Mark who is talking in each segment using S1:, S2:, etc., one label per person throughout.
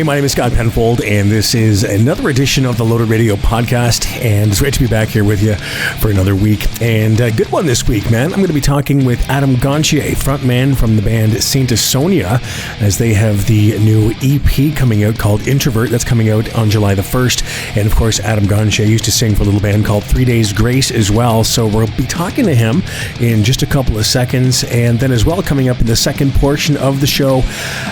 S1: Hey, my name is Scott Penfold, and this is another edition of the Loaded Radio podcast, and it's great to be back here with you for another week, and a good one this week, man. I'm going to be talking with Adam Gontier, frontman from the band SAINT ASONIA, as they have the new EP coming out called Introvert. That's coming out on July the 1st, and of course, Adam Gontier used to sing for a little band called 3 Days Grace as well, so we'll be talking to him in just a couple of seconds, and then as well, coming up in the second portion of the show,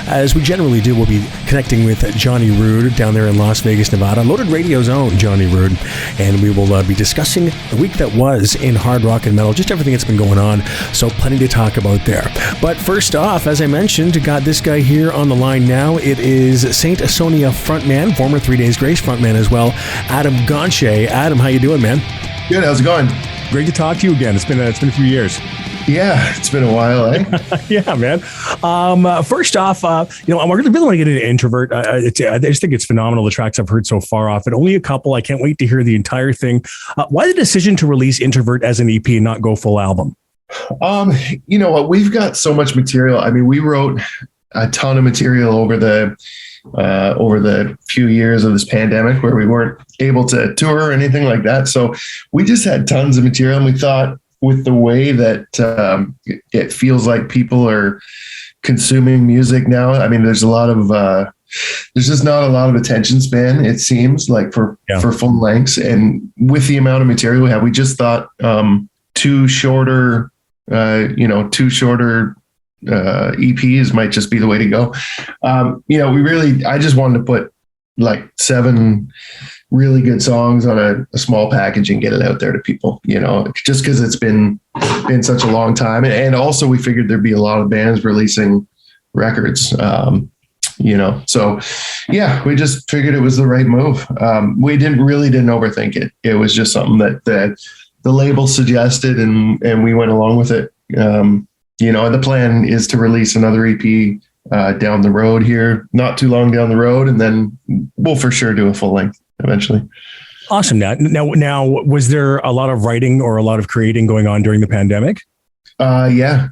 S1: as we generally do, we'll be connecting with Johnny Rude down there in Las Vegas, Nevada, Loaded Radio's own Johnny Rude, and we will be discussing the week that was in hard rock and metal, just everything that's been going on, so plenty to talk about there. But first off, as I mentioned, got this guy here on the line now. It is SAINT ASONIA frontman, former 3 Days Grace frontman as well, Adam Gontier. Adam, how you doing, man?
S2: Good, how's it going?
S1: Great to talk to you again. It's been a few years.
S2: Yeah, it's been a while, eh?
S1: Yeah, man. First off, I really want to get into Introvert. I just think it's phenomenal, the tracks I've heard so far off it. Only a couple. I can't wait to hear the entire thing. Why the decision to release Introvert as an EP and not go full album?
S2: You know what? We've got so much material. I mean, we wrote a ton of material over the few years of this pandemic where we weren't able to tour or anything like that. So we just had tons of material, and we thought, with the way that it feels like people are consuming music now, I mean, there's just not a lot of attention span, it seems like, for full lengths. And with the amount of material we have, we just thought two shorter EPs might just be the way to go. I just wanted to put like 7 really good songs on a small package and get it out there to people, just because it's been such a long time. And also we figured there'd be a lot of bands releasing records, so yeah, we just figured it was the right move. We didn't overthink it. It was just something that the label suggested, and we went along with it. The plan is to release another EP down the road here, not too long down the road, and then we'll for sure do a full length eventually.
S1: Awesome. Now, was there a lot of writing or a lot of creating going on during the pandemic?
S2: Yeah.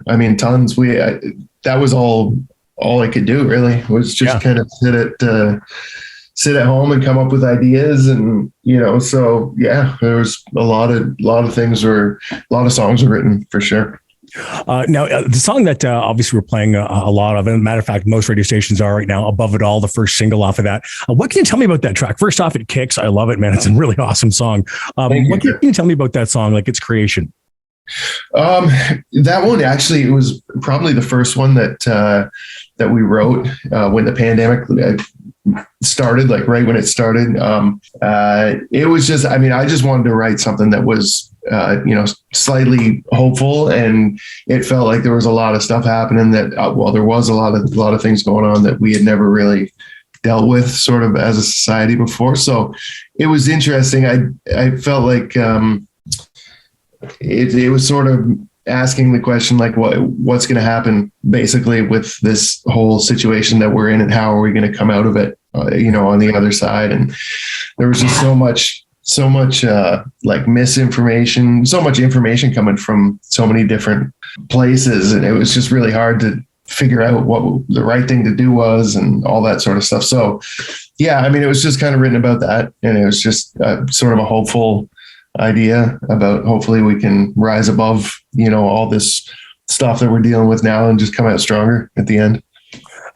S2: I mean, tons. That was all I could do, really, was just kind of sit at home and come up with ideas. And, so yeah, there was a lot of things, a lot of songs were written for sure.
S1: Now, the song that obviously we're playing a lot of, and matter of fact, most radio stations are right now, Above It All, the first single off of that. What can you tell me about that track? First off, it kicks. I love it, man. It's a really awesome song. What can you tell me about that song, like its creation?
S2: That one, actually, it was probably the first one that we wrote when the pandemic started, like right when it started. It was just, I just wanted to write something that was, slightly hopeful, and it felt like there was a lot of stuff happening that, there was a lot of things going on that we had never really dealt with sort of as a society before. So it was interesting. I felt like, it was sort of asking the question, like, what's going to happen basically with this whole situation that we're in, and how are we going to come out of it, on the other side. And there was just so much like misinformation, so much information coming from so many different places. And it was just really hard to figure out what the right thing to do was, and all that sort of stuff. So yeah, it was just kind of written about that. And it was just sort of a hopeful idea about, hopefully we can rise above, all this stuff that we're dealing with now, and just come out stronger at the end.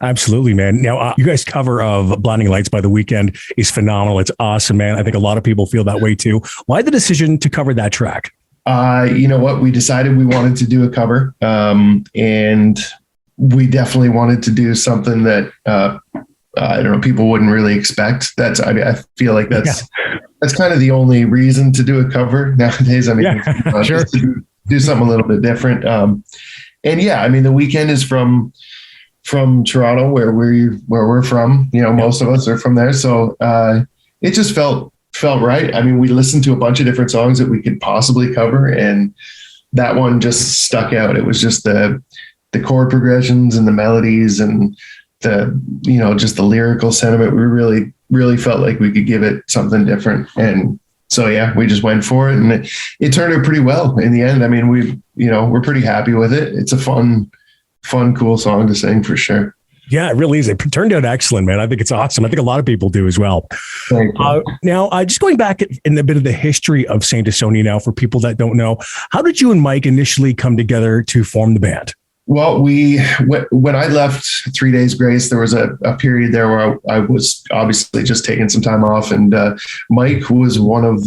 S1: Absolutely, man. Now, you guys' cover of Blinding Lights by The Weeknd is phenomenal. It's awesome, man. I think a lot of people feel that way too. Why the decision to cover that track? You know what? We decided we wanted to do a cover, and we definitely wanted to do something that, I don't know, people wouldn't really expect. I feel like that's kind of the only reason to do a cover nowadays. Sure.
S2: Just to do something a little bit different. And yeah, The Weeknd is from Toronto, where we're from, most of us are from there. So it just felt right. We listened to a bunch of different songs that we could possibly cover, and that one just stuck out. It was just the chord progressions and the melodies and just the lyrical sentiment. We really felt like we could give it something different. And so, yeah, we just went for it, and it turned out pretty well in the end. We're pretty happy with it. It's a fun, cool song to sing for sure.
S1: Yeah, it really is. It turned out excellent, man. I think it's awesome. I think a lot of people do as well. Now, just going back in a bit of the history of SAINT ASONIA now, for people that don't know, how did you and Mike initially come together to form the band?
S2: Well, when I left 3 Days Grace, there was a period there where I was obviously just taking some time off, and Mike was one of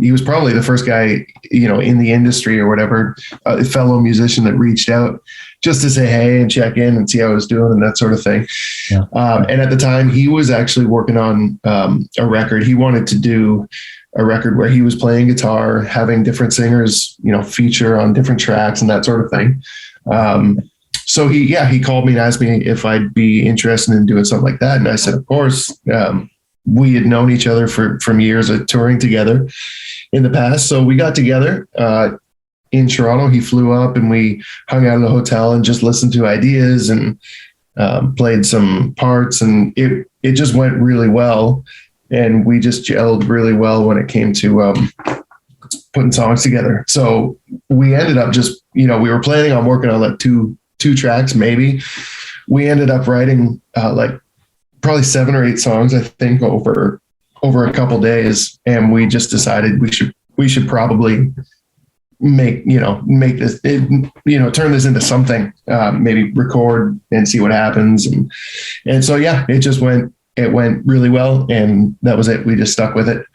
S2: he was probably the first guy, in the industry or whatever, a fellow musician that reached out just to say hey and check in and see how I was doing and that sort of thing. Yeah. And at the time, he was actually working on a record. He wanted to do a record where he was playing guitar, having different singers, feature on different tracks and that sort of thing. So he called me and asked me if I'd be interested in doing something like that. And I said, of course. We had known each other from years of touring together in the past. So we got together in Toronto. He flew up and we hung out in the hotel and just listened to ideas and played some parts. And it just went really well. And we just gelled really well when it came to putting songs together. So we ended up just, we were planning on working on like two tracks, maybe. We ended up writing probably 7 or 8 songs, I think, over a couple days. And we just decided we should probably make this, turn this into something, maybe record and see what happens. And so, it went really well, and that was it. We just stuck with it.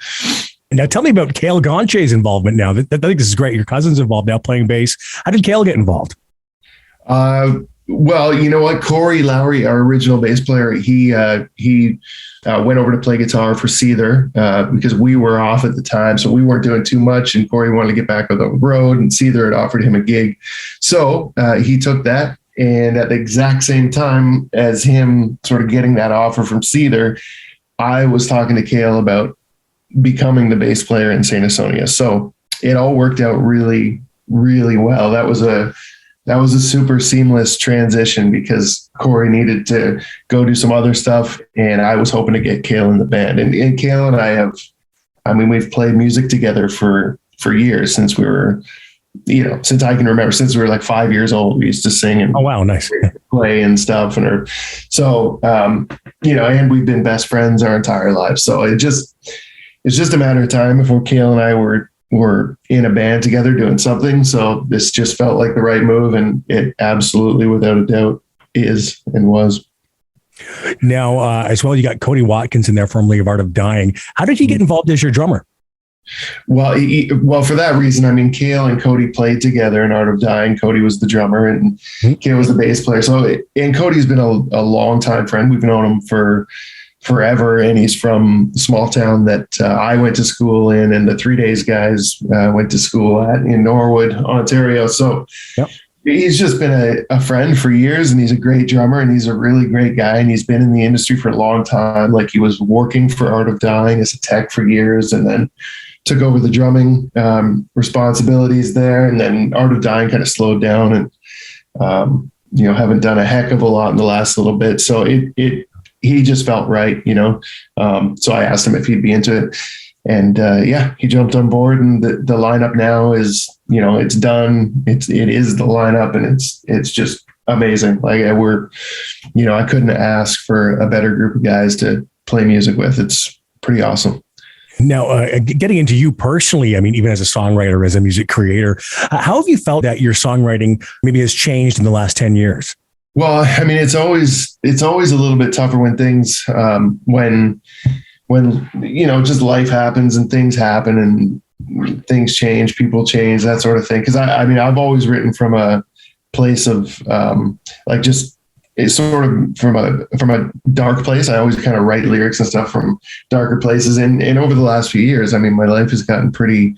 S1: Now tell me about Cale Gontier's involvement now. I think this is great. Your cousin's involved now playing bass. How did Cale get involved?
S2: Well, you know what? Corey Lowry, our original bass player, he went over to play guitar for Seether because we were off at the time. So we weren't doing too much, and Corey wanted to get back on the road, and Seether had offered him a gig. So he took that. And at the exact same time as him sort of getting that offer from Seether, I was talking to Cale about becoming the bass player in SAINT ASONIA. So it all worked out really, really well. That was a super seamless transition because Corey needed to go do some other stuff, and I was hoping to get Cale in the band. And Cale and I we've played music together for years, since we were, since I can remember, since we were like 5 years old. We used to sing and
S1: nice.
S2: Play and stuff. And we've been best friends our entire lives. So it's just a matter of time before Cale and I were in a band together doing something. So this just felt like the right move, and it absolutely, without a doubt, is and was.
S1: Now, as well, you got Cody Watkins in there, formerly of Art of Dying. How did he get involved as your drummer?
S2: Well, for that reason, Cale and Cody played together in Art of Dying. Cody was the drummer and Cale was the bass player. So, and Cody's been a long time friend. We've known him for forever, and he's from a small town that I went to school in, and the 3 Days guys went to school at in Norwood, Ontario. So he's just been a friend for years, and he's a great drummer, and he's a really great guy, and he's been in the industry for a long time. Like, he was working for Art of Dying as a tech for years, and then took over the drumming responsibilities there. And then Art of Dying kind of slowed down, and haven't done a heck of a lot in the last little bit. So he just felt right, so I asked him if he'd be into it, and he jumped on board, and the lineup now is, it's done. It is the lineup, and it's just amazing. Like, I couldn't ask for a better group of guys to play music with. It's pretty awesome.
S1: Now, getting into you personally, even as a songwriter, as a music creator, how have you felt that your songwriting maybe has changed in the last 10 years?
S2: Well, it's always a little bit tougher when things, when just life happens and things happen and things change, people change, that sort of thing. Cause I've always written from a place of, it's sort of from a dark place. I always kind of write lyrics and stuff from darker places. And over the last few years, my life has gotten pretty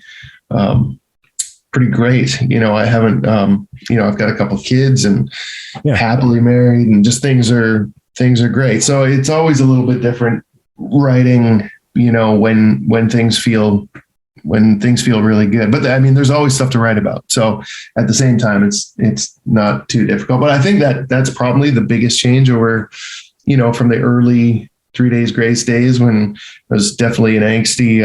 S2: great. I haven't, I've got a couple of kids and happily married, and just things are great. So it's always a little bit different writing, when things feel really good. But there's always stuff to write about. So at the same time, it's not too difficult. But I think that's probably the biggest change over, from the early 3 Days Grace days, when I was definitely an angsty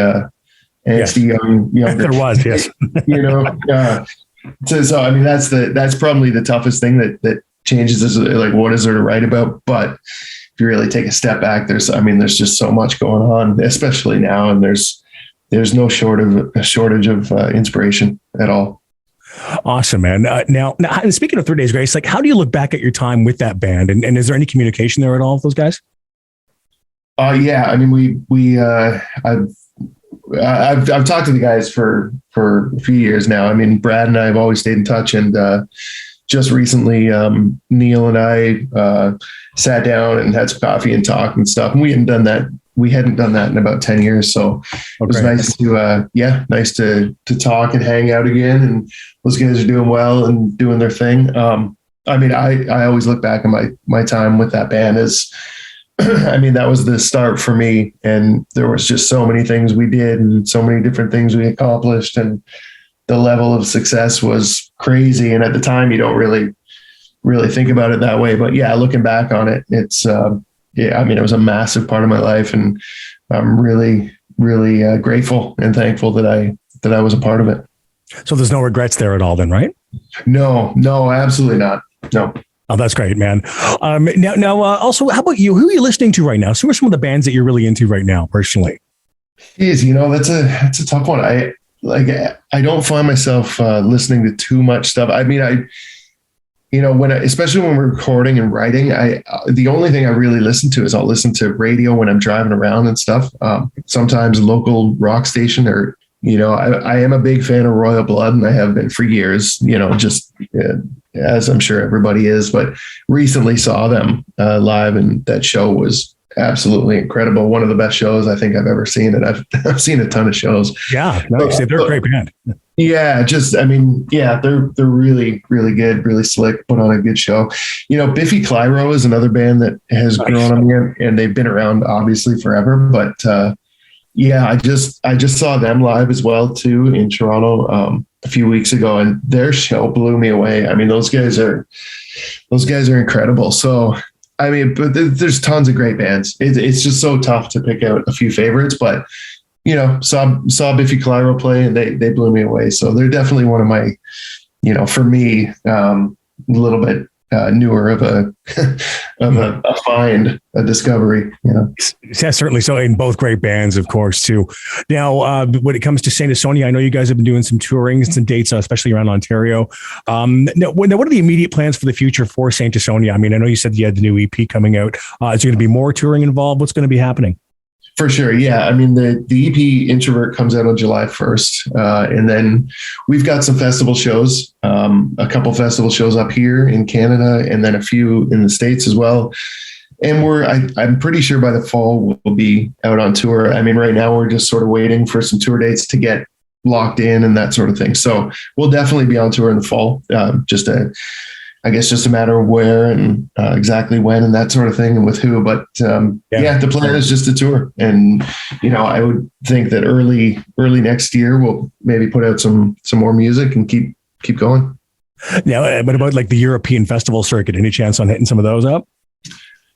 S2: young.
S1: There was, yes.
S2: So that's probably the toughest thing that changes is like, what is there to write about? But if you really take a step back, there's just so much going on, especially now. And there's no shortage of inspiration at all.
S1: Awesome, man. Now, and speaking of 3 Days Grace, like, how do you look back at your time with that band? And is there any communication there at all with those guys?
S2: Yeah. I mean, I've talked to the guys for a few years now. I mean, Brad and I have always stayed in touch, and just recently, Neil and I sat down and had some coffee and talked and stuff. And we hadn't done that in about 10 years. So it was nice to talk and hang out again. And those guys are doing well and doing their thing. I mean, I always look back at my time with that band as, I mean, that was the start for me. And there was just so many things we did and so many different things we accomplished. And the level of success was crazy. And at the time, you don't really think about it that way. But yeah, looking back on it, it's, I mean, it was a massive part of my life, and I'm really, really grateful and thankful that I was a part of it.
S1: So there's no regrets there at all then, right?
S2: No, absolutely not. No.
S1: Oh, that's great, man. Now, also, how about you? Who are you listening to right now? So who are some of the bands that you're really into right now, personally?
S2: Geez, that's a tough one. I don't find myself listening to too much stuff. I mean, especially when we're recording and writing, the only thing I really listen to is I'll listen to radio when I'm driving around and stuff. Sometimes a local rock station, or, I am a big fan of Royal Blood, and I have been for years, as I'm sure everybody is, but recently saw them live, and that show was absolutely incredible. One of the best shows I think I've ever seen. And I've seen a ton of shows.
S1: Yeah. Nice. They're a great band.
S2: Yeah. They're really, really good, really slick, put on a good show. Biffy Clyro is another band that has grown on me, and they've been around obviously forever, but I just saw them live as well too in Toronto a few weeks ago, and their show blew me away. I mean, those guys are incredible. So, I mean, but there's tons of great bands. It's just so tough to pick out a few favorites, but saw Biffy Clyro play, and they blew me away. So they're definitely one of my, for me, a little bit newer of a find, a discovery.
S1: Yeah, certainly. So, in both great bands, of course, too. Now, when it comes to SAINT ASONIA, I know you guys have been doing some touring, some dates, especially around Ontario. Now, what are the immediate plans for the future for SAINT ASONIA? I mean, I know you said you had the new EP coming out. Is there going to be more touring involved? What's going to be happening?
S2: For sure. Yeah. I mean, the EP Introvert comes out on July 1st. And then we've got some festival shows, a couple festival shows up here in Canada, and then a few in the States as well. And I'm pretty sure by the fall we'll be out on tour. I mean, right now we're just sort of waiting for some tour dates to get locked in and that sort of thing. So we'll definitely be on tour in the fall. Just a matter of where and exactly when and that sort of thing, and with who. But the plan is just to tour. And, I would think that early next year, we'll maybe put out some more music and keep going.
S1: Now, what about like the European festival circuit? Any chance on hitting some of those up?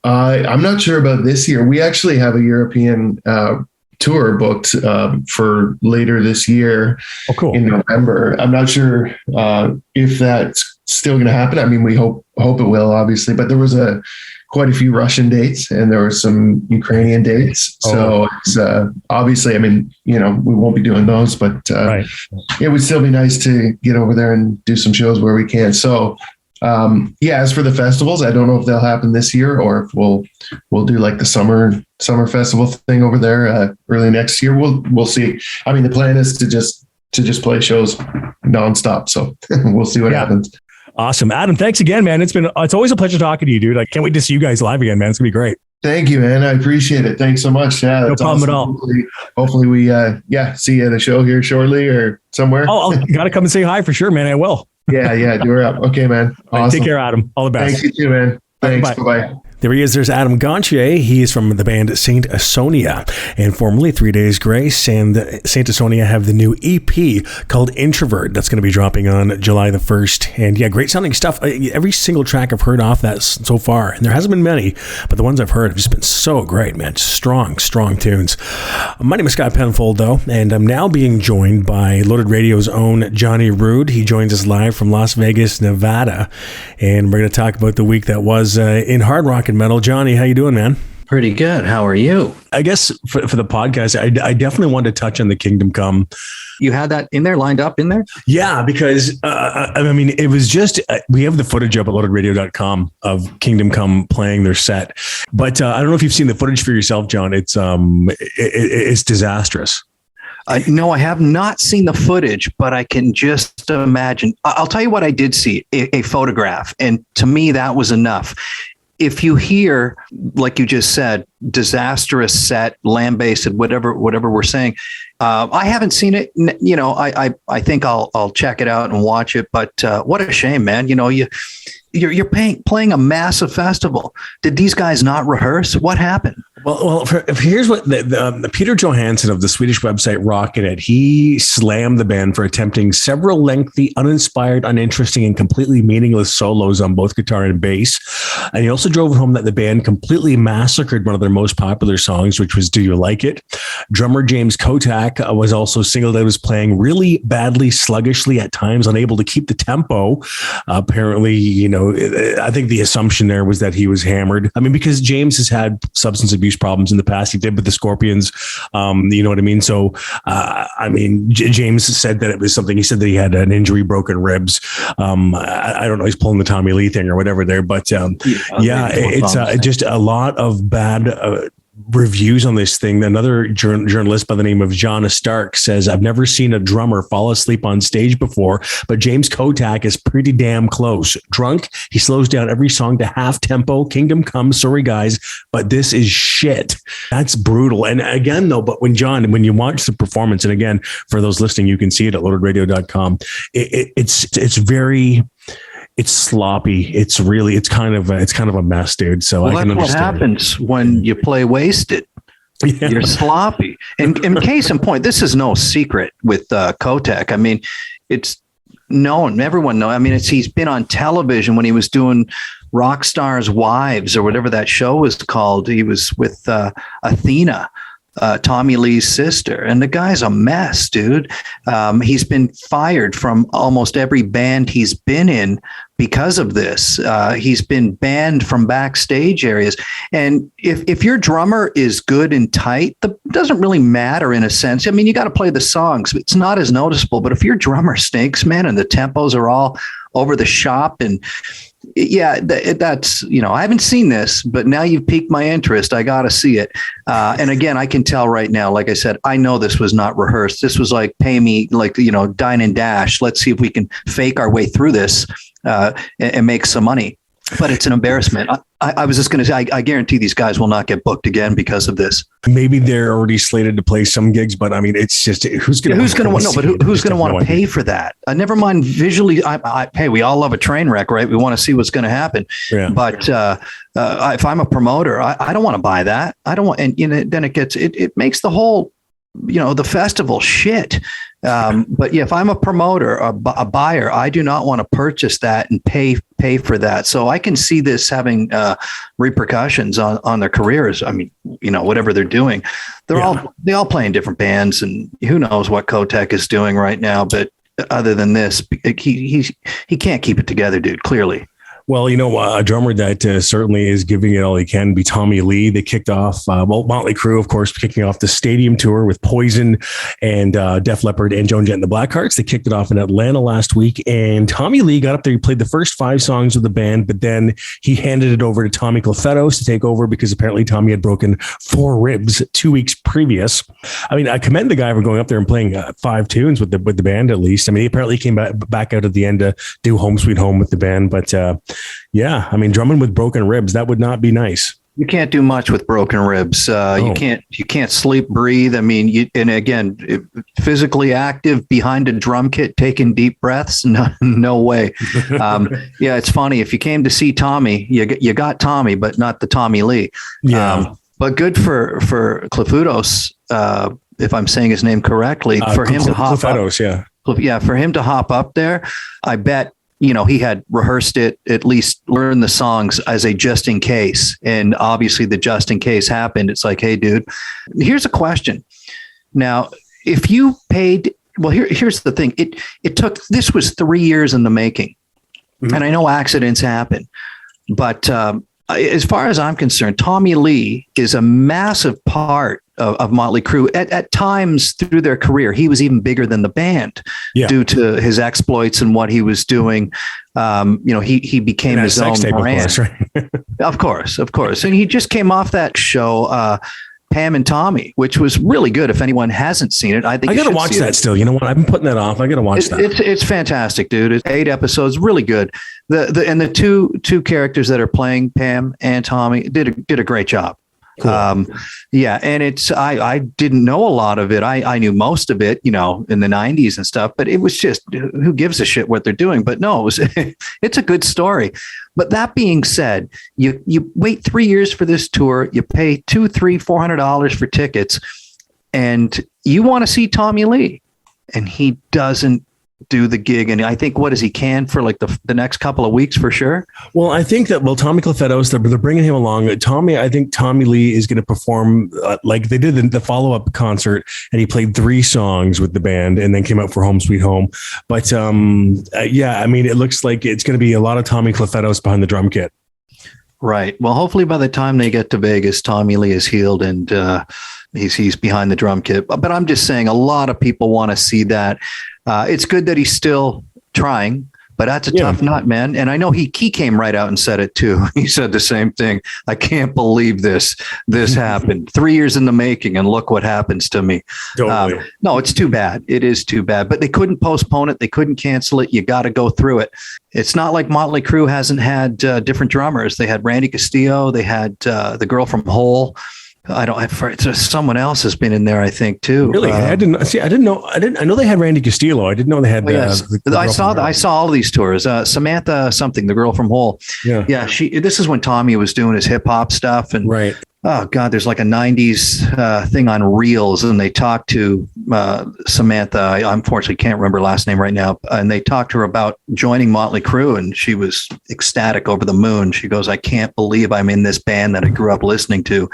S2: I'm not sure about this year. We actually have a European tour booked for later this year.
S1: Oh, cool.
S2: In November. I'm not sure if that's still going to happen. I mean, we hope it will, obviously, but there was quite a few Russian dates, and there were some Ukrainian dates. So it's obviously, I mean, we won't be doing those, but it would still be nice to get over there and do some shows where we can. So as for the festivals, I don't know if they'll happen this year, or if we'll do like the summer festival thing over there early next year. We'll see. I mean, the plan is to just play shows nonstop. So we'll see what happens.
S1: Awesome. Adam, thanks again, man. It's always a pleasure talking to you, dude. I can't wait to see you guys live again, man. It's gonna be great.
S2: Thank you, man. I appreciate it. Thanks so much. Yeah,
S1: no problem at all.
S2: Hopefully we see you at a show here shortly or somewhere.
S1: Oh, I gotta come and say hi for sure, man. I will.
S2: Yeah, do her up. Okay, man. Awesome.
S1: Take care, Adam. All the best.
S2: Thanks, you too, man. Thanks. Bye-bye.
S1: There he is. There's Adam Gontier. He is from the band SAINT ASONIA and formerly 3 Days Grace. And SAINT ASONIA have the new EP called Introvert that's going to be dropping on July the 1st. And yeah, great sounding stuff. Every single track I've heard off that so far, and there hasn't been many, but the ones I've heard have just been so great, man. Strong tunes. My name is Scott Penfold, though, and I'm now being joined by Loaded Radio's own Johnny Rude. He joins us live from Las Vegas, Nevada, and we're going to talk about the week that was in hard rock and metal. Johnny, how you doing, man?
S3: Pretty good. How are you?
S1: I guess for the podcast, I definitely wanted to touch on the Kingdom Come.
S3: You had that in there, lined up in there?
S1: Yeah, because I mean, it was just, we have the footage up at loadedradio.com of Kingdom Come playing their set. But I don't know if you've seen the footage for yourself, John. It's disastrous.
S3: No, I have not seen the footage, but I can just imagine. I'll tell you what I did see, a photograph. And to me, that was enough. If you hear, like you just said, disastrous set, lambasted, whatever we're saying, I haven't seen it. You know, I think I'll check it out and watch it. But what a shame, man. You know, you're playing a massive festival. Did these guys not rehearse? What happened?
S1: Well, here's what the Peter Johansson of the Swedish website Rockin' It, he slammed the band for attempting several lengthy, uninspired, uninteresting, and completely meaningless solos on both guitar and bass. And he also drove home that the band completely massacred one of their most popular songs, which was Do You Like It? Drummer James Kotak was also singled out as playing really badly, sluggishly at times, unable to keep the tempo. Apparently, you know, I think the assumption there was that he was hammered. I mean, because James has had substance abuse problems in the past. He did with the Scorpions. You know what I mean? So, I mean, James said that it was something, he said that he had an injury, broken ribs. I don't know, he's pulling the Tommy Lee thing or whatever there, but it's just a lot of bad reviews on this thing. Another journalist by the name of John Stark says, I've never seen a drummer fall asleep on stage before, but James Kotak is pretty damn close. Drunk, he slows down every song to half tempo. Kingdom Come, sorry guys, but this is shit. That's brutal. And again, though, but when you watch the performance, and again, for ththose listening, you can see it at loadedradio.com. It's sloppy. It's kind of a mess, dude. So
S3: well,
S1: I can
S3: that's
S1: understand.
S3: What happens when you play wasted. Yeah. You're sloppy. And in case in point, this is no secret with Kotak. I mean, it's known. Everyone knows. I mean, he's been on television when he was doing Rock Stars' Wives or whatever that show was called. He was with Athena. Tommy Lee's sister, and the guy's a mess, dude. He's been fired from almost every band he's been in because of this. He's been banned from backstage areas. And if your drummer is good and tight, it doesn't really matter in a sense. I mean, you got to play the songs. It's not as noticeable. But if your drummer stinks, man, and the tempos are all over the shop, and yeah, that's, you know, I haven't seen this, but now you've piqued my interest. I got to see it. And again, I can tell right now, like I said, I know this was not rehearsed. This was like, pay me, like, you know, dine and dash. Let's see if we can fake our way through this and make some money. But it's an embarrassment. I was just going to say, I guarantee these guys will not get booked again because of this.
S1: Maybe they're already slated to play some gigs, but I mean, it's just who's going to
S3: want to pay for that? Never mind visually. Hey, we all love a train wreck, right? We want to see what's going to happen. Yeah. But if I'm a promoter, I don't want to buy that. I don't want, and you know, then it makes the whole, you know, the festival shit. But yeah, if I'm a promoter, a buyer, I do not want to purchase that and pay for that. So I can see this having repercussions on their careers. I mean, you know, whatever they're doing, they all play in different bands, and who knows what Kotak is doing right now. But other than this, he can't keep it together, dude. Clearly.
S1: Well, you know, a drummer that certainly is giving it all he can be Tommy Lee. They kicked off, Motley Crue, of course, kicking off the stadium tour with Poison and Def Leppard and Joan Jett and the Blackhearts. They kicked it off in Atlanta last week, and Tommy Lee got up there. He played the first 5 songs of the band, but then he handed it over to Tommy Clufetos to take over because apparently Tommy had broken 4 ribs 2 weeks previous. I mean, I commend the guy for going up there and playing 5 tunes with the band at least. I mean, he apparently came back out at the end to do Home Sweet Home with the band, but yeah, I mean, drumming with broken ribs, that would not be nice.
S3: You can't do much with broken ribs. You can't sleep, breathe. I mean, physically active behind a drum kit, taking deep breaths. No way. Yeah, it's funny. If you came to see Tommy, you got Tommy, but not the Tommy Lee.
S1: Yeah.
S3: But good for Clefudos, if I'm saying his name correctly, for him to hop up. Yeah, for him to hop up there, I bet. He had rehearsed it, at least learned the songs as a just in case. And obviously the just in case happened. It's like, hey, dude, here's a question. Now, if you paid, well, here's the thing. This was 3 years in the making. Mm-hmm. And I know accidents happen, but as far as I'm concerned, Tommy Lee is a massive part of Motley Crue. At times through their career, he was even bigger than the band due to his exploits and what he was doing. He became his own brand. Of course. And he just came off that show, Pam and Tommy, which was really good. If anyone hasn't seen it, I think I got to watch that still. You know what? I've been putting that off. I got to watch that. It's fantastic, dude. It's 8 episodes, really good. The two characters that are playing Pam and Tommy did a great job. Cool. And I didn't know a lot of it. I knew most of it, in the 90s and stuff, but it was just, who gives a shit what they're doing? But no, it's a good story. But that being said, you wait 3 years for this tour, you pay $200-$400 for tickets, and you want to see Tommy Lee, and he doesn't do the gig. And I think he can for like the next couple of weeks for sure. Well,
S1: I think that, Tommy Clefudos, they're bringing him along. I think Tommy Lee is going to perform like they did the follow-up concert, and he played 3 songs with the band and then came out for Home Sweet Home. But it looks like it's going to be a lot of Tommy Clefudos behind the drum kit.
S3: Right. Well, hopefully by the time they get to Vegas, Tommy Lee is healed and he's behind the drum kit. But I'm just saying, a lot of people want to see that. It's good that he's still trying, but that's a tough nut, man. And I know he came right out and said it too. He said the same thing. I can't believe this happened. 3 years in the making, and look what happens to me. Totally. No, it's too bad. It is too bad. But they couldn't postpone it. They couldn't cancel it. You got to go through it. It's not like Motley Crue hasn't had different drummers. They had Randy Castillo. They had the girl from Hole. Someone else has been in there, I think, too.
S1: Really? I didn't know. I know they had Randy Castillo. I didn't know they had.
S3: I saw all these tours. Samantha something, the girl from Hole. Yeah. This is when Tommy was doing his hip hop stuff, and
S1: right.
S3: Oh God, there's like a 90s thing on Reels, and they talked to Samantha. I unfortunately can't remember her last name right now. And they talked to her about joining Motley Crue, and she was ecstatic, over the moon. She goes, "I can't believe I'm in this band that I grew up listening to."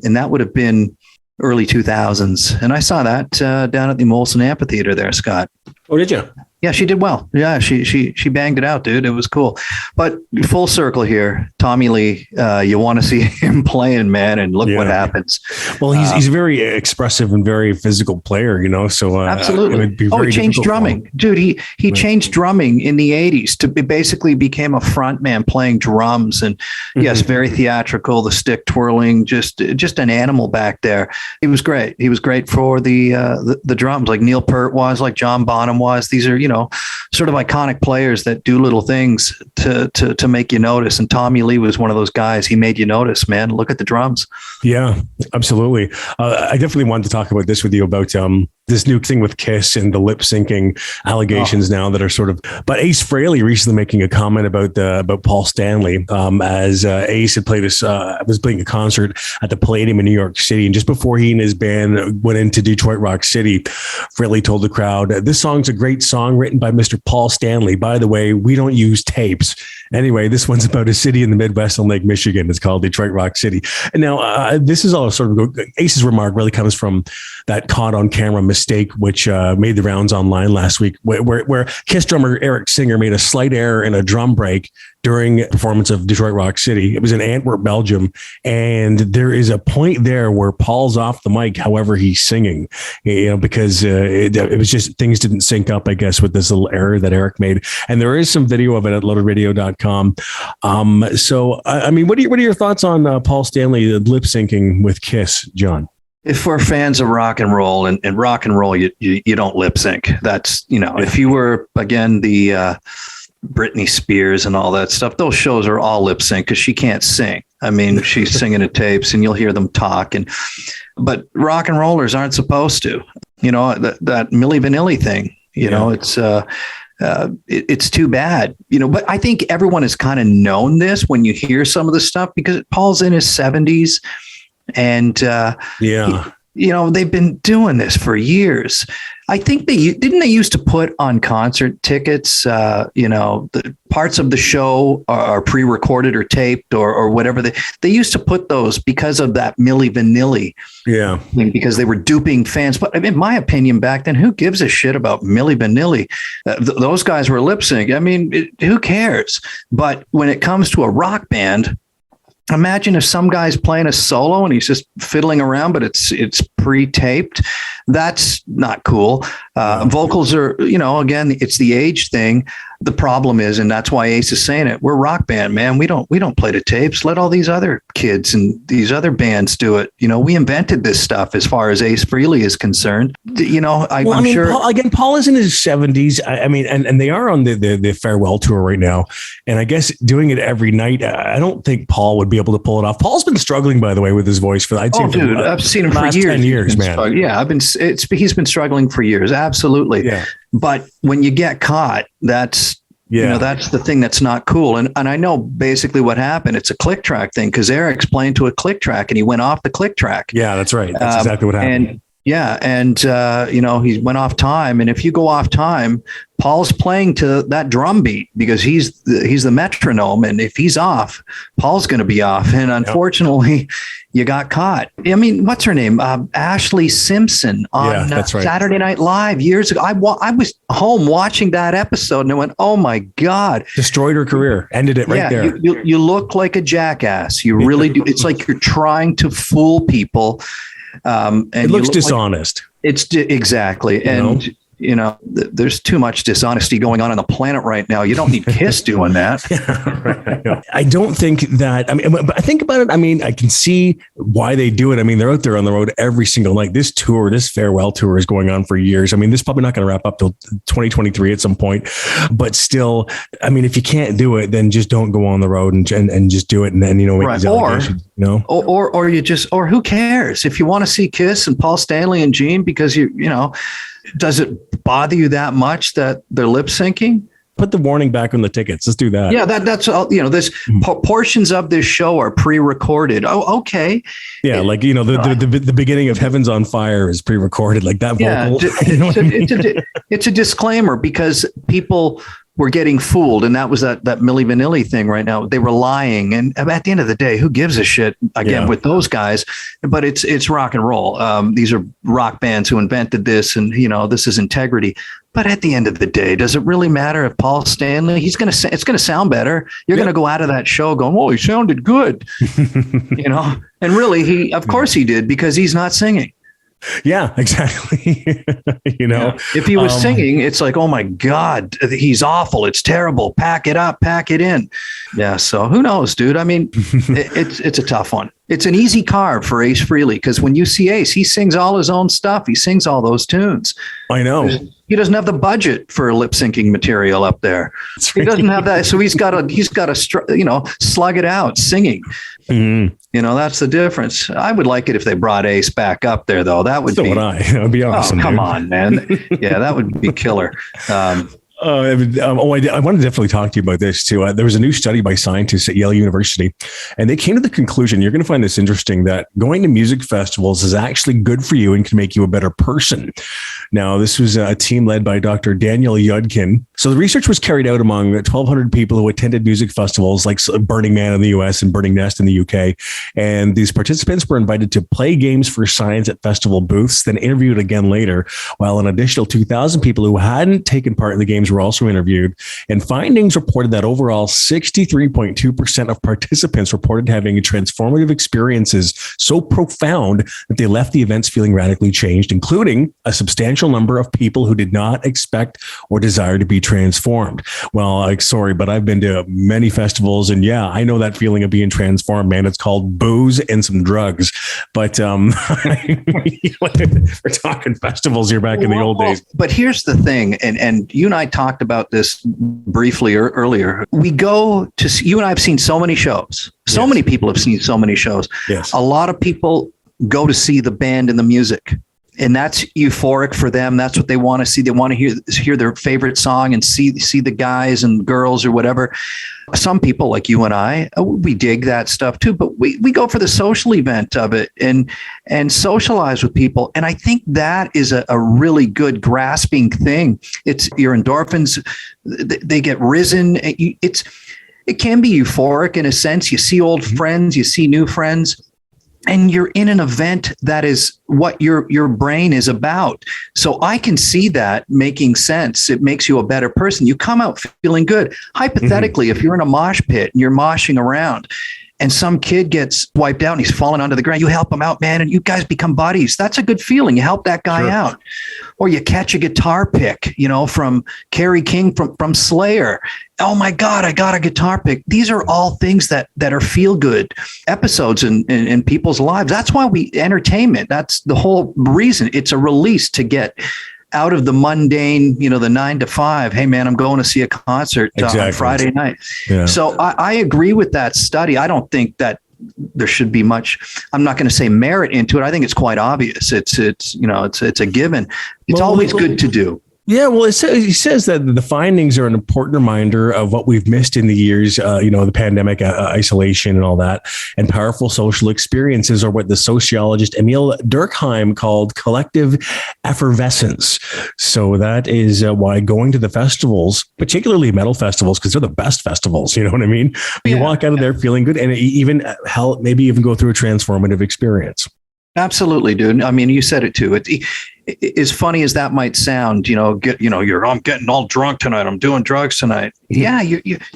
S3: And that would have been early 2000s. And I saw that down at the Molson Amphitheater there, Scott.
S1: Oh, did you?
S3: Yeah, she did well. Yeah, she banged it out, dude. It was cool. But full circle here, Tommy Lee, you want to see him playing, man, and look what happens.
S1: Well, he's a very expressive and very physical player, So
S3: absolutely. He changed drumming, dude. He changed drumming in the 80s to basically became a front man playing drums, and yes, very theatrical. The stick twirling, just an animal back there. He was great. He was great for the drums, like Neil Peart was, like John Bonham was. These are sort of iconic players that do little things to make you notice. And Tommy Lee was one of those guys. He made you notice, man. Look at the drums.
S1: Yeah, absolutely. I definitely wanted to talk about this with you about this new thing with Kiss and the lip syncing allegations now that are sort of. But Ace Frehley recently making a comment about Paul Stanley as Ace had played was playing a concert at the Palladium in New York City, and just before he and his band went into Detroit Rock City, Frehley told the crowd, "This song's a great song written by Mr. Paul Stanley. By the way, we don't use tapes. Anyway, this one's about a city in the Midwest on Lake Michigan. It's called Detroit Rock City." And now this is all sort of Ace's remark really comes from that caught on camera mistake, which made the rounds online last week, where Kiss drummer Eric Singer made a slight error in a drum break during a performance of Detroit Rock City. It was in Antwerp, Belgium. And there is a point there where Paul's off the mic, however he's singing, because it was just things didn't sync up, I guess, with this little error that Eric made. And there is some video of it at loadradio.com. So, I mean, what are your thoughts on Paul Stanley lip syncing with Kiss, John?
S3: If we're fans of rock and roll, and rock and roll, you don't lip sync. That's, if you were, again, the Britney Spears and all that stuff, those shows are all lip sync because she can't sing. I mean, she's singing at tapes and you'll hear them talk, but rock and rollers aren't supposed to, that Milli Vanilli thing, it's too bad, but I think everyone has kind of known this when you hear some of the stuff, because Paul's in his 70s and, they've been doing this for years. I think they used to put on concert tickets, the parts of the show are pre-recorded or taped or whatever. They used to put those because of that Milli Vanilli.
S1: Yeah.
S3: Because they were duping fans. But in my opinion, back then, who gives a shit about Milli Vanilli? Those guys were lip sync. I mean, who cares? But when it comes to a rock band, imagine if some guy's playing a solo and he's just fiddling around, but it's pre-taped. That's not cool. Vocals are, again, it's the age thing. The problem is, and that's why Ace is saying it, we're a rock band, man. We don't play to tapes. Let all these other kids and these other bands do it. We invented this stuff as far as Ace Frehley is concerned. I'm sure.
S1: Paul is in his 70s. I mean, and they are on the farewell tour right now. And I guess doing it every night, I don't think Paul would be able to pull it off. Paul's been struggling, by the way, with his voice
S3: I've seen him for years.
S1: 10 years, man.
S3: Yeah, he's been struggling for years. Absolutely. Yeah. But when you get caught, that's the thing that's not cool. And I know basically what happened. It's a click track thing, because Eric's playing to a click track and he went off the click track.
S1: Yeah, that's right. That's exactly what happened.
S3: He went off time. And if you go off time, Paul's playing to that drum beat because he's the metronome. And if he's off, Paul's going to be off. And unfortunately, you got caught. I mean, what's her name? Ashley Simpson on Saturday Night Live years ago. I was home watching that episode and I went, oh my God.
S1: Destroyed her career. Ended it right there.
S3: You look like a jackass. You really do. It's like you're trying to fool people. And
S1: it looks dishonest.
S3: Exactly. There's too much dishonesty going on the planet right now. You don't need Kiss doing that.
S1: I don't think that, but I think about it. I mean, I can see why they do it. I mean, they're out there on the road every single night. This farewell tour is going on for years. I mean, this is probably not going to wrap up till 2023 at some point, but still, I mean, if you can't do it, then just don't go on the road and just do it. And then, make these allegations,
S3: or who cares if you want to see Kiss and Paul Stanley and Gene, because does it bother you that much that they're lip syncing?
S1: Put the warning back on the tickets. Let's do that.
S3: Yeah, that's all. This portions of this show are pre-recorded. Oh, okay.
S1: Yeah, the beginning of Heaven's on Fire is pre-recorded, like that vocal.
S3: Yeah, it's a disclaimer because people were getting fooled, and that was that Milli Vanilli thing right now. They were lying, and at the end of the day, who gives a shit with those guys? But it's rock and roll. These are rock bands who invented this, and this is integrity. But at the end of the day, does it really matter if Paul Stanley? It's going to sound better. You're going to go out of that show going, "Oh, he sounded good," And really, of course he did, because he's not singing.
S1: Yeah, exactly.
S3: If he was singing, it's like, oh my God, he's awful. It's terrible. Pack it up, pack it in. Yeah. So who knows, dude? I mean, it's a tough one. It's an easy carve for Ace Frehley, because when you see Ace, he sings all his own stuff. He sings all those tunes.
S1: I know.
S3: He doesn't have the budget for lip syncing material up there. He doesn't have that. So he's got to slug it out singing. Mm-hmm. That's the difference. I would like it if they brought Ace back up there, though. That would be.
S1: That would be awesome.
S3: Oh, come on, man. Yeah, that would be killer.
S1: I want to definitely talk to you about this too. There was a new study by scientists at Yale University, and they came to the conclusion, you're going to find this interesting, that going to music festivals is actually good for you and can make you a better person. Now, this was a team led by Dr. Daniel Yudkin. So the research was carried out among 1,200 people who attended music festivals like Burning Man in the US and Burning Nest in the UK. And these participants were invited to play games for science at festival booths, then interviewed again later, while an additional 2,000 people who hadn't taken part in the games were also interviewed. And findings reported that overall 63.2% of participants reported having transformative experiences so profound that they left the events feeling radically changed, including a substantial number of people who did not expect or desire to be transformed. Well, sorry, but I've been to many festivals, and yeah, I know that feeling of being transformed, man. It's called booze and some drugs. But we're talking festivals here back in the old days.
S3: But here's the thing, and you and I talked about this briefly earlier. We go to see, you and I have seen so many shows. So many people have seen so many shows.
S1: Yes.
S3: A lot of people go to see the band and the music, and that's euphoric for them. That's what they want to see. They want to hear their favorite song and see the guys and girls or whatever. Some people like you and I, we dig that stuff too, but we go for the social event of it and socialize with people. And I think that is a really good grasping thing. It's your endorphins, they get risen. It can be euphoric in a sense. You see old friends, you see new friends, and you're in an event that is what your brain is about. So I can see that making sense. It makes you a better person. You come out feeling good. Hypothetically, if you're in a mosh pit and you're moshing around and some kid gets wiped out and he's falling onto the ground, you help him out, man, and you guys become buddies. That's a good feeling. You help that guy out. Or you catch a guitar pick, from Kerry King from Slayer. Oh my God, I got a guitar pick. These are all things that are feel good episodes in people's lives. That's why entertainment, that's the whole reason. It's a release to get out of the mundane, the 9 to 5. Hey man, I'm going to see a concert on Friday night. Yeah. So I agree with that study. I don't think that there should be much, I'm not going to say merit into it. I think it's quite obvious. It's a given. It's always good to do.
S1: Yeah, well, he says that the findings are an important reminder of what we've missed in the years, the pandemic, isolation and all that, and powerful social experiences are what the sociologist Emil Durkheim called collective effervescence. So that is why going to the festivals, particularly metal festivals, because they're the best festivals, you know what I mean? You walk out of there feeling good and even maybe even go through a transformative experience.
S3: Absolutely, dude. I mean, you said it too. As funny as that might sound, I'm getting all drunk tonight. I'm doing drugs tonight. Yeah,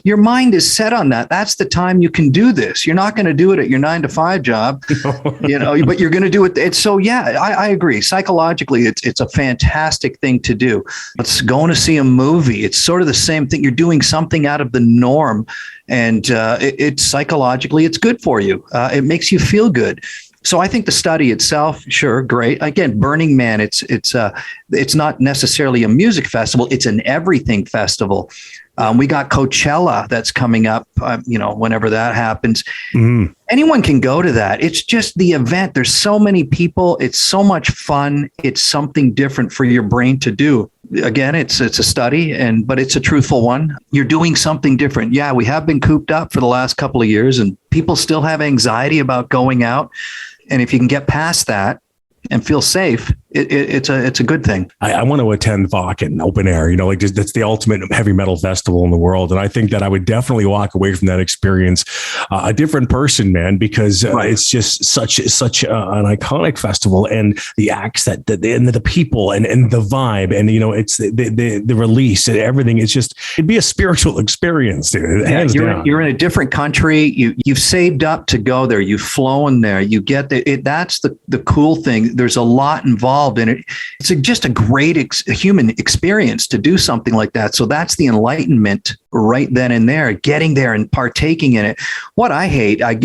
S3: your mind is set on that. That's the time you can do this. You're not going to do it at your 9 to 5 job, but you're going to do it. I agree. Psychologically, it's a fantastic thing to do. It's going to see a movie. It's sort of the same thing. You're doing something out of the norm, and it's psychologically, it's good for you. It makes you feel good. So I think the study itself, sure, great. Again, Burning Man, it's not necessarily a music festival; it's an everything festival. We got Coachella that's coming up, whenever that happens. Mm-hmm. Anyone can go to that. It's just the event. There's so many people. It's so much fun. It's something different for your brain to do. Again, it's a study, but it's a truthful one. You're doing something different. Yeah, we have been cooped up for the last couple of years, and people still have anxiety about going out. And if you can get past that and feel safe, it's a good thing.
S1: I want to attend Wacken open air, that's the ultimate heavy metal festival in the world. And I think that I would definitely walk away from that experience a different person, man, because it's just such an iconic festival, and the acts and the people and the vibe, and it's the release and everything. It'd be a spiritual experience, dude. Hands down.
S3: You're in a different country. You've saved up to go there. You've flown there. You get that's the cool thing. There's a lot involved in it. It's just a great human experience to do something like that. So that's the enlightenment right then and there, getting there and partaking in it. What I hate, I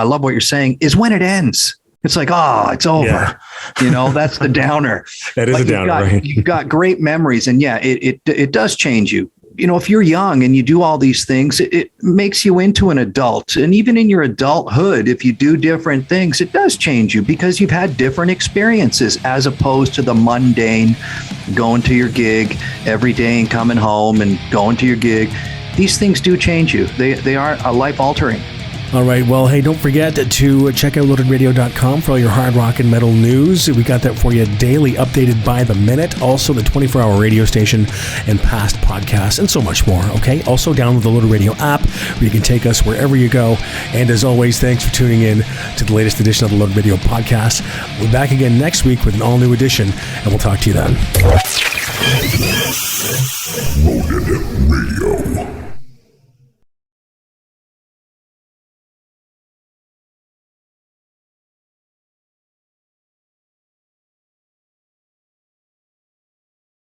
S3: love what you're saying, is when it ends. It's like, it's over. Yeah. That's the downer.
S1: That is a downer, right?
S3: You've got great memories, and it does change you. If you're young and you do all these things, it makes you into an adult. And even in your adulthood, if you do different things, it does change you because you've had different experiences as opposed to the mundane, going to your gig every day and coming home and going to your gig. These things do change you. They are life altering.
S1: All right. Well, hey, don't forget to check out loadedradio.com for all your hard rock and metal news. We got that for you daily, updated by the minute. Also, the 24-hour radio station and past podcasts and so much more. Okay. Also, download the Loaded Radio app where you can take us wherever you go. And as always, thanks for tuning in to the latest edition of the Loaded Radio podcast. We're back again next week with an all-new edition, and we'll talk to you then. Loaded.